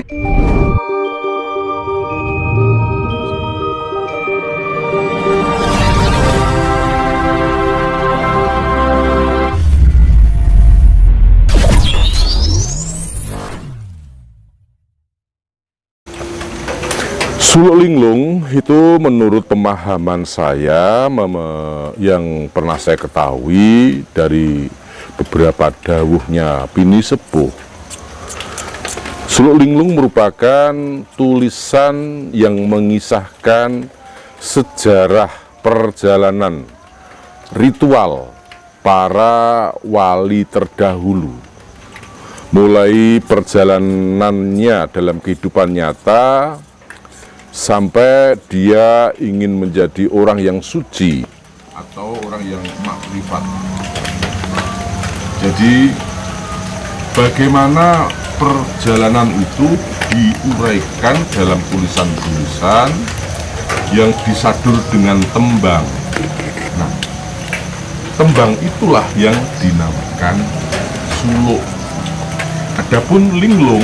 Suluk Linglung itu menurut pemahaman saya yang pernah saya ketahui dari beberapa dawuhnya Pini Sepuh, Suluk Linglung merupakan tulisan yang mengisahkan sejarah perjalanan ritual para wali terdahulu, mulai perjalanannya dalam kehidupan nyata sampai dia ingin menjadi orang yang suci atau orang yang makrifat. Jadi bagaimana perjalanan itu diuraikan dalam tulisan-tulisan yang disadur dengan tembang. Nah, tembang itulah yang dinamakan suluk. Adapun linglung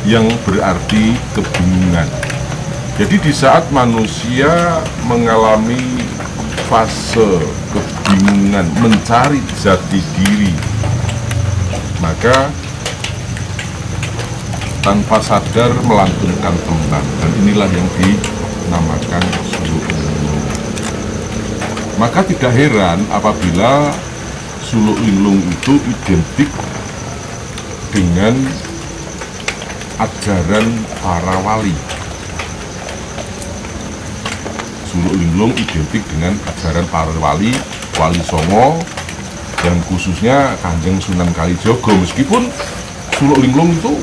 yang berarti kebingungan. Jadi di saat manusia mengalami fase kebingungan, mencari jati diri, maka tanpa sadar melantunkan tembang, dan inilah yang dinamakan suluk. Maka tidak heran apabila suluk linglung itu identik dengan ajaran para wali. Suluk linglung identik dengan ajaran para wali, Wali Songo, dan khususnya Kanjeng Sunan Kalijogo. Meskipun suluk linglung itu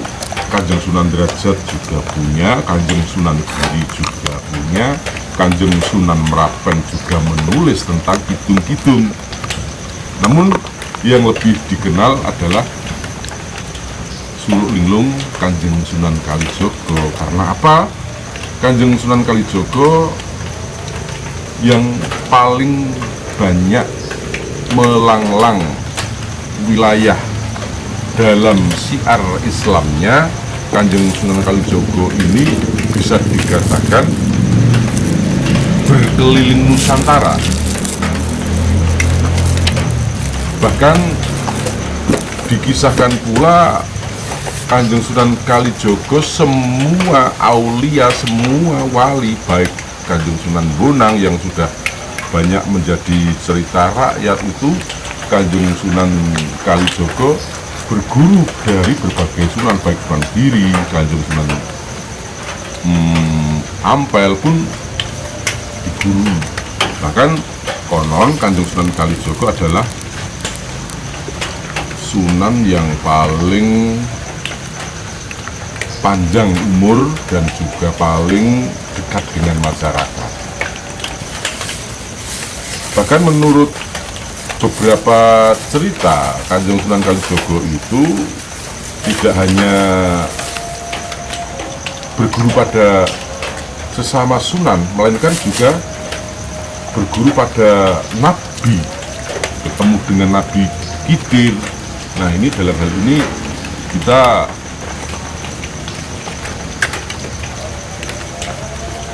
Kanjeng Sunan Derajat juga punya, Kanjeng Sunan Giri juga punya, Kanjeng Sunan Merapen juga menulis tentang kidung-kidung. Namun yang lebih dikenal adalah suluk linglung Kanjeng Sunan Kalijogo. Karena apa? Kanjeng Sunan Kalijogo yang paling banyak melanglang wilayah dalam syiar Islamnya. Kanjeng Sunan Kalijogo ini bisa dikatakan berkeliling Nusantara. Bahkan dikisahkan pula Kanjeng Sunan Kalijogo semua aulia, semua wali, baik Kanjeng Sunan Bonang yang sudah banyak menjadi cerita rakyat itu, Kanjeng Sunan Kalijogo berguru dari berbagai sunan, baik Sunan Giri, Kanjeng Sunan Ampel pun diguru. Bahkan konon Kanjeng Sunan Kalijogo adalah sunan yang paling panjang umur dan juga paling dekat dengan masyarakat. Bahkan menurut beberapa cerita, Kanjeng Sunan Kalijogo itu tidak hanya berguru pada sesama sunan, melainkan juga berguru pada nabi, bertemu dengan Nabi Khidir. Nah, ini dalam hal ini kita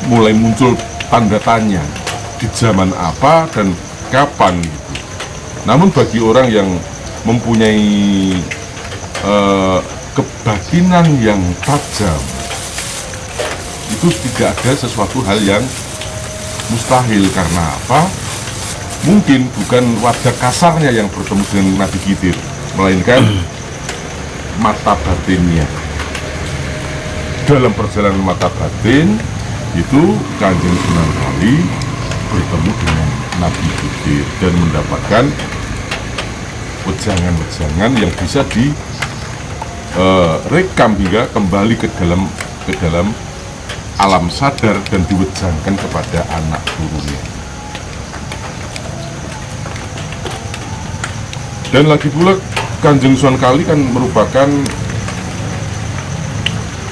mulai muncul tanda tanya di zaman apa dan kapan gitu. Namun bagi orang yang mempunyai kebatinan yang tajam, itu tidak ada sesuatu hal yang mustahil. Karena apa? Mungkin bukan wajah kasarnya yang bertemu dengan Nabi Khidir, melainkan mata batinnya. Dalam perjalanan mata batin itu Kanjeng Sunan Kali bertemu dengan Nabi Khidir dan mendapatkan wejangan-wejangan yang bisa direkam hingga kembali ke dalam alam sadar dan diwejangkan kepada anak turunnya. Dan lagi pula Kanjeng Sunan Kali kan merupakan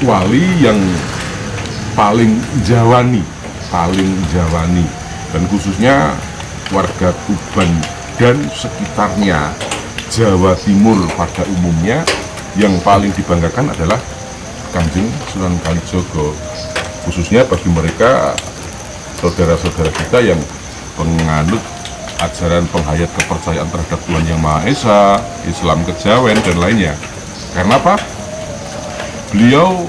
wali yang paling jawani, dan khususnya warga Tuban dan sekitarnya, Jawa Timur pada umumnya, yang paling dibanggakan adalah Kanjeng Sunan Kalijogo, khususnya bagi mereka saudara-saudara kita yang penganut ajaran penghayat kepercayaan terhadap Tuhan Yang Maha Esa, Islam Kejawen, dan lainnya. Karena apa? Beliau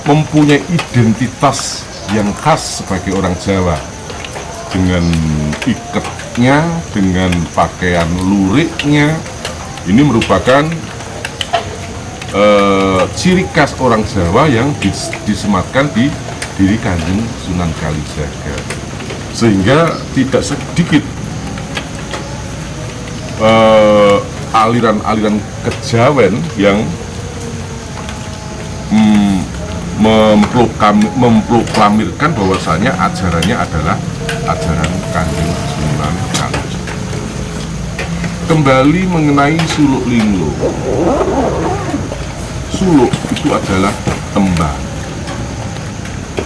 mempunyai identitas yang khas sebagai orang Jawa, dengan iketnya, dengan pakaian luriknya. Ini merupakan ciri khas orang Jawa yang disematkan di diri Kanjeng Sunan Kalijaga, sehingga tidak sedikit aliran-aliran kejawen yang memproklamirkan bahwasanya ajarannya adalah ajaran Kanjeng Sunan Kalijaga. Kembali mengenai suluk linglung. Suluk itu adalah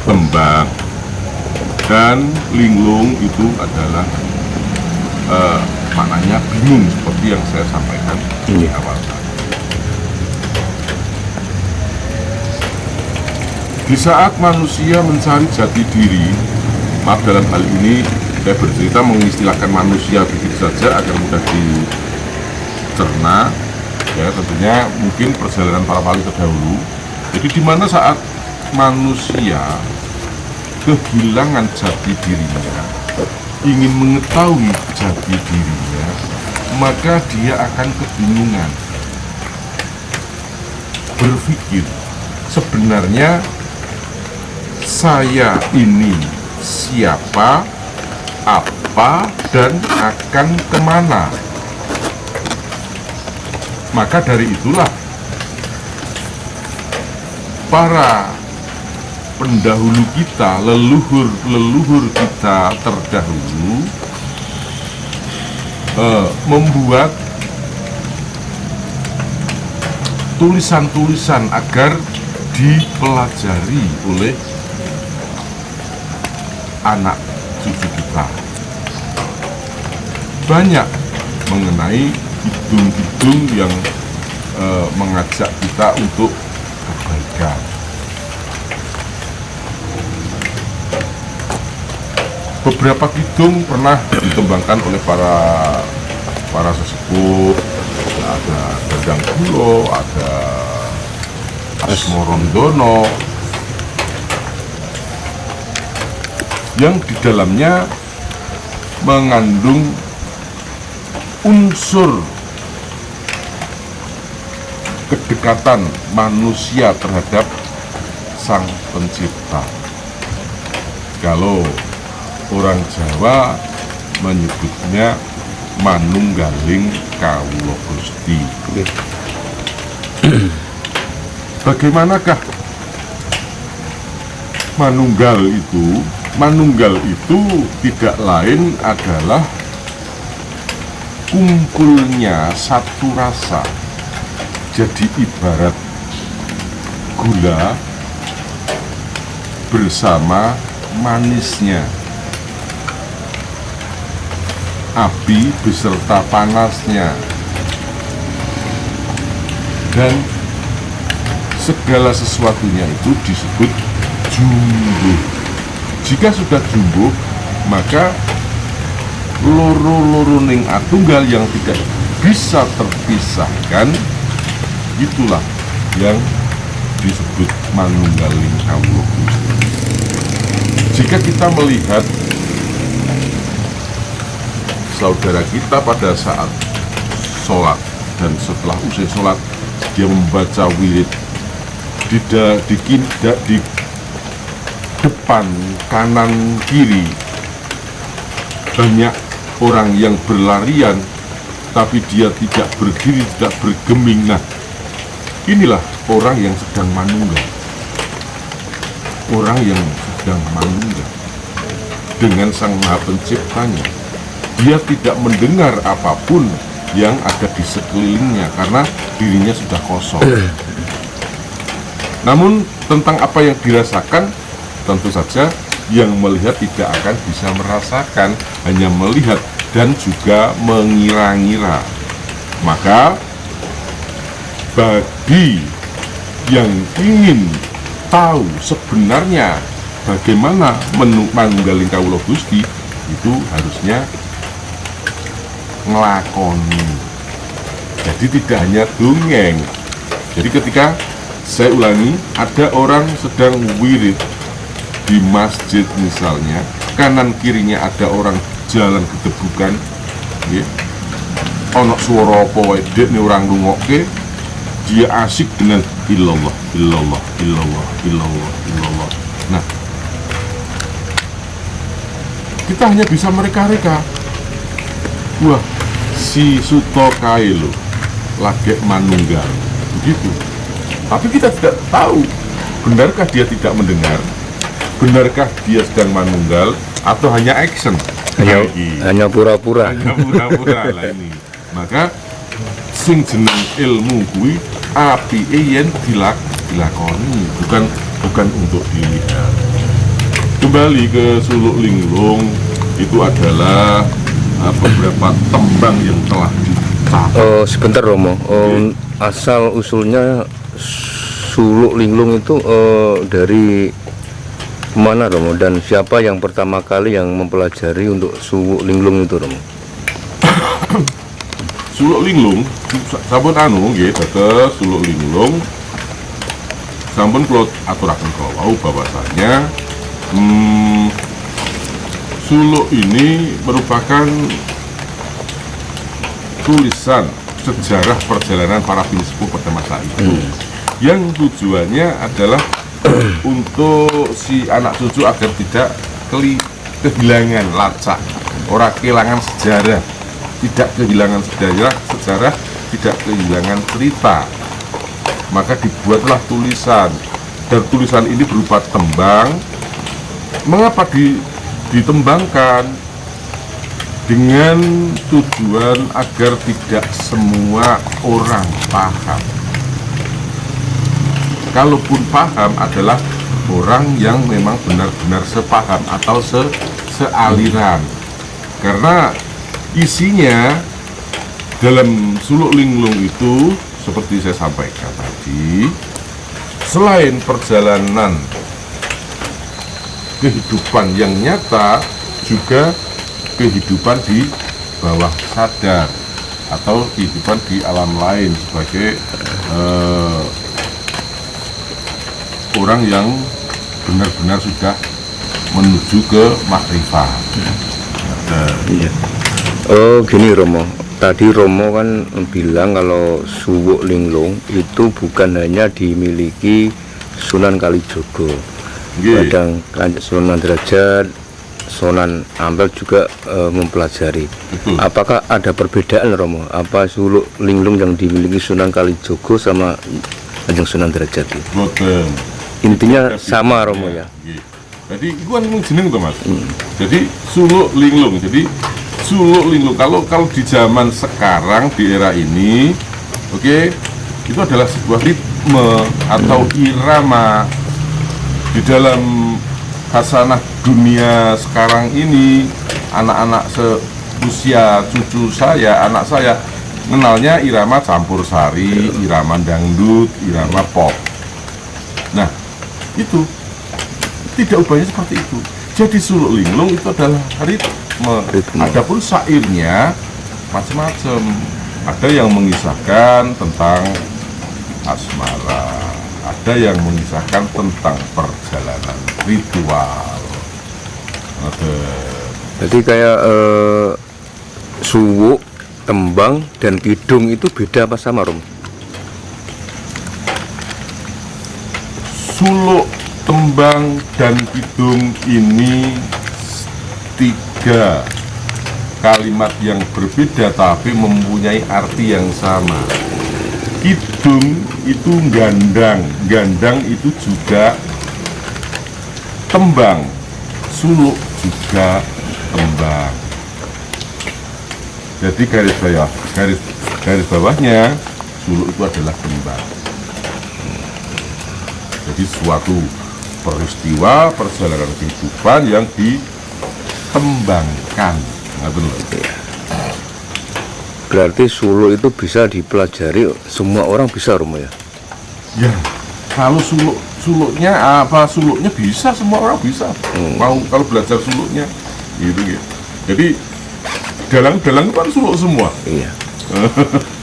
tembang, dan linglung itu adalah maknanya bingung, seperti yang saya sampaikan di awal tadi. Di saat manusia mencari jati diri, maaf dalam hal ini saya bercerita mengistilahkan manusia begitu saja agar mudah dicerna, ya tentunya mungkin perjalanan para wali terdahulu. Jadi di mana saat manusia kehilangan jati dirinya, ingin mengetahui jati dirinya, maka dia akan kebingungan, berpikir sebenarnya saya ini siapa, apa, dan akan kemana. Maka dari itulah para pendahulu kita, leluhur kita terdahulu membuat tulisan-tulisan agar dipelajari oleh anak cucu kita. Banyak mengenai hidung-hidung yang mengajak kita untuk kebaikan. Beberapa kidung pernah dikembangkan oleh para sesepuh. Ada Gendang Gulo, ada Asmorondono, yang di dalamnya mengandung unsur kedekatan manusia terhadap Sang Pencipta. Kalau orang Jawa menyebutnya manunggaling kawula Gusti. Bagaimanakah manunggal itu? Manunggal itu tidak lain adalah kumpulnya satu rasa. Jadi ibarat gula bersama manisnya, api beserta panasnya, dan segala sesuatunya itu disebut jumbo. Jika sudah jumbo, maka loro-loroning atunggal yang tidak bisa terpisahkan, itulah yang disebut manunggaling kawula Gusti. Jika kita melihat saudara kita pada saat sholat dan setelah usai sholat dia membaca wirid di depan, kanan, kiri banyak orang yang berlarian, tapi dia tidak berdiri, tidak bergeming. Nah, inilah orang yang sedang manunggal. Orang yang sedang manunggal dengan Sang Maha Penciptanya. Dia tidak mendengar apapun yang ada di sekelilingnya karena dirinya sudah kosong. Namun tentang apa yang dirasakan, tentu saja yang melihat tidak akan bisa merasakan, hanya melihat dan juga mengira-ngira. Maka bagi yang ingin tahu sebenarnya bagaimana manunggaling kawula Gusti, itu harusnya ngelakoni. Jadi tidak hanya dongeng. Jadi ketika saya ulangi, ada orang sedang wirid di masjid misalnya, kanan kirinya ada orang jalan gedebukan, ya. Ono suara apa wae dekne orang rungokke, dia asik dengan illallah, illallah, illallah, illallah, illallah. Nah, kita hanya bisa mereka-reka. Wah, si Suto kae lho, lagi manunggal, begitu. Tapi kita tidak tahu, benarkah dia tidak mendengar, benarkah dia sedang manunggal, atau hanya action. Hanya pura-pura. Hanya pura-pura lah ini. Maka sing jeneng ilmu kuwi apike yen dilakoni, bukan untuk dilihat. Kembali ke Suluk Linglung, itu adalah beberapa tembang yang telah dicatat. Sebentar Romo, asal usulnya Suluk Linglung itu dari mana Romo, dan siapa yang pertama kali yang mempelajari untuk Suluk Linglung itu Romo? Suluk Linglung sampun nggih tetes Suluk Linglung sampun kula aturaken kala wau bahwasanya suluk ini merupakan tulisan sejarah perjalanan para pinsepuh pada masa itu, yang tujuannya adalah untuk si anak cucu agar tidak kehilangan lacak, ora kehilangan sejarah, tidak kehilangan sejarah, tidak kehilangan cerita. Maka dibuatlah tulisan, dan tulisan ini berupa tembang. Mengapa ditembangkan? Dengan tujuan agar tidak semua orang paham. Kalaupun paham adalah orang yang memang benar-benar sepaham atau sealiran. Karena isinya dalam Suluk Linglung itu seperti saya sampaikan tadi, selain perjalanan kehidupan yang nyata, juga kehidupan di bawah sadar atau kehidupan di alam lain sebagai orang yang benar-benar sudah menuju ke makrifat. Iya. Oh gini Romo, tadi Romo kan bilang kalau Suluk Linglung itu bukan hanya dimiliki Sunan Kalijogo, kadang Sunan Derajat, Sunan Ampel juga mempelajari. Apakah ada perbedaan Romo? Apa Suluk Linglung yang dimiliki Sunan Kalijogo sama Kanjeng Sunan Derajat itu? Boten. Intinya sama Romo ya. Jadi itu kan jeneng tuh Mas. Jadi Suluk Linglung. Jadi Suluk Linglung kalau di zaman sekarang di era ini, itu adalah sebuah ritme atau irama di dalam khasanah dunia sekarang ini. Anak-anak seusia cucu saya, anak saya mengenalnya irama campur sari, irama dangdut, irama pop. Nah, itu tidak ubahnya seperti itu. Jadi Suluk Linglung itu adalah ritme. Adapun syairnya macam-macam. Ada yang mengisahkan tentang asmara, ada yang mengisahkan tentang perjalanan ritual. Jadi kayak suwuk, tembang, dan kidung itu beda apa sama Rom? Suluk, tembang, dan kidung ini tiga kalimat yang berbeda tapi mempunyai arti yang sama. Kidung itu gandang, gandang itu juga tembang, suluk juga tembang. Jadi garis bawahnya suluk itu adalah tembang. Jadi suatu peristiwa perjalanan kehidupan yang ditembangkan. Berarti suluk itu bisa dipelajari semua orang bisa Romo ya? Ya, kalau suluknya bisa, semua orang bisa. Mau kalau belajar suluknya gitu ya. Jadi dalang-dalang kan suluk semua. Iya.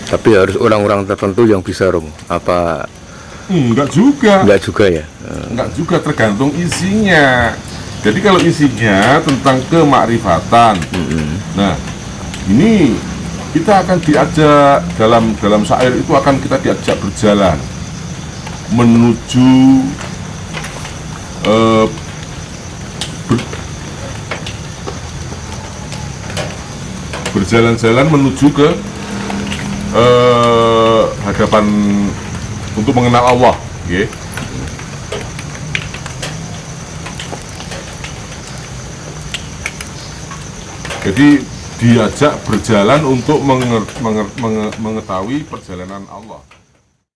Tapi harus orang-orang tertentu yang bisa Romo? Apa? Enggak juga. Enggak juga ya? Enggak juga, tergantung isinya. Jadi kalau isinya tentang kemakrifatan, nah ini kita akan diajak dalam syair itu akan kita diajak berjalan menuju berjalan-jalan menuju ke hadapan untuk mengenal Allah, ya. Jadi diajak berjalan untuk mengetahui perjalanan Allah.